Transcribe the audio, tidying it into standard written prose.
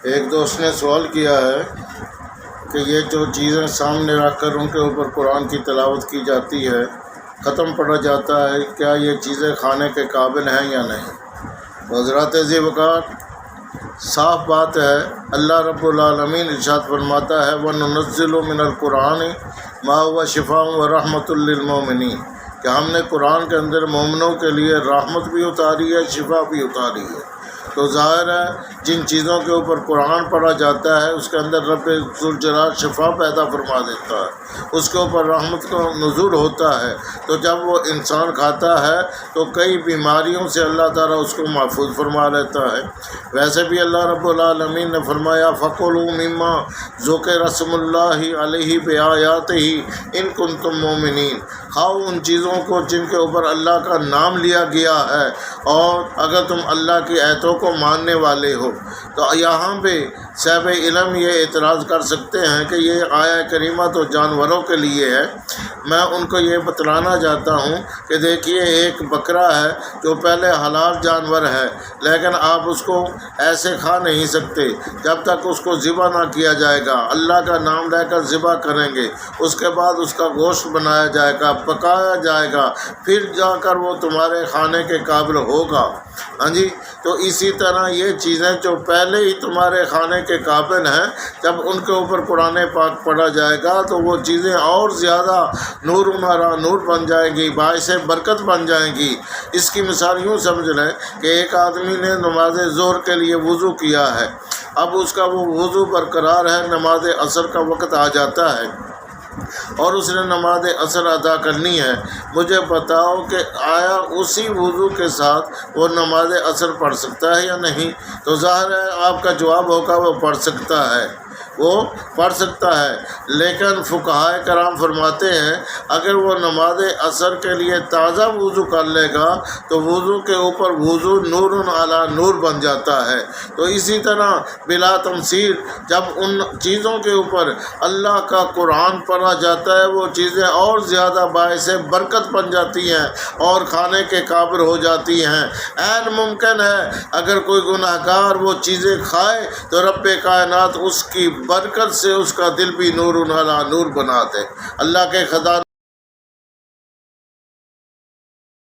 ایک دوست نے سوال کیا ہے کہ یہ جو چیزیں سامنے رکھ کر ان کے اوپر قرآن کی تلاوت کی جاتی ہے، ختم پڑھا جاتا ہے، کیا یہ چیزیں کھانے کے قابل ہیں یا نہیں؟ حضرات ذی وقار، صاف بات ہے، اللہ رب العالمین ارشاد فرماتا ہے وَنُنَزِّلُ مِنَ الْقُرْآنِ مَا هُوَ شِفَاءٌ وَرَحْمَةٌ لِّلْمُؤْمِنِينَ کہ ہم نے قرآن کے اندر مومنوں کے لیے رحمت بھی اتاری ہے، شفا بھی اتاری ہے۔ تو ظاہر ہے جن چیزوں کے اوپر قرآن پڑھا جاتا ہے اس کے اندر رب ذوالجلال شفا پیدا فرما دیتا ہے، اس کے اوپر رحمت کا نزول ہوتا ہے۔ تو جب وہ انسان کھاتا ہے تو کئی بیماریوں سے اللہ تعالیٰ اس کو محفوظ فرما لیتا ہے۔ ویسے بھی اللہ رب العالمین نے فرمایا فَكُلُوا مِمَّا ذُكِرَ اسْمُ اللہِ عَلَيْهِ بِآيَاتِهِ إِن كُنتُم مُّؤْمِنِينَ، کھاؤ ان چیزوں کو جن کے اوپر اللہ کا نام لیا گیا ہے اور اگر تم اللہ کی آیتوں کو ماننے والے ہو۔ تو یہاں پہ صاحب علم یہ اعتراض کر سکتے ہیں کہ یہ آیہ کریمہ تو جانوروں کے لیے ہے۔ میں ان کو یہ بتلانا چاہتا ہوں کہ دیکھیے ایک بکرا ہے جو پہلے حلال جانور ہے، لیکن آپ اس کو ایسے کھا نہیں سکتے جب تک اس کو ذبح نہ کیا جائے گا۔ اللہ کا نام لے کر ذبح کریں گے، اس کے بعد اس کا گوشت بنایا جائے گا، پکایا جائے گا، پھر جا کر وہ تمہارے کھانے کے قابل ہوگا۔ ہاں جی، تو اسی طرح یہ چیزیں جو پہلے ہی تمہارے کھانے کے قابل ہیں، جب ان کے اوپر قرآن پاک پڑھا جائے گا تو وہ چیزیں اور زیادہ نور مارا نور بن جائیں گی، باعث برکت بن جائیں گی۔ اس کی مثال یوں سمجھ لیں کہ ایک آدمی نے نماز ظہر کے لیے وضو کیا ہے، اب اس کا وہ وضو برقرار ہے، نماز عصر کا وقت آ جاتا ہے اور اس نے نماز عصر ادا کرنی ہے۔ مجھے بتاؤ کہ آیا اسی وضو کے ساتھ وہ نماز عصر پڑھ سکتا ہے یا نہیں؟ تو ظاہر ہے آپ کا جواب ہوگا وہ پڑھ سکتا ہے، وہ پڑھ سکتا ہے، لیکن فقہائے کرام فرماتے ہیں اگر وہ نماز عصر کے لیے تازہ وضو کر لے گا تو وضو کے اوپر وضو نور علی نور بن جاتا ہے۔ تو اسی طرح بلا تمثیل جب ان چیزوں کے اوپر اللہ کا قرآن پڑھا جاتا ہے وہ چیزیں اور زیادہ باعث برکت بن جاتی ہیں اور کھانے کے قابل ہو جاتی ہیں۔ عین ممکن ہے اگر کوئی گناہ گار وہ چیزیں کھائے تو رب کائنات اس کی برکت سے اس کا دل بھی نور علی نور بنا دے۔ اللہ کے خزانوں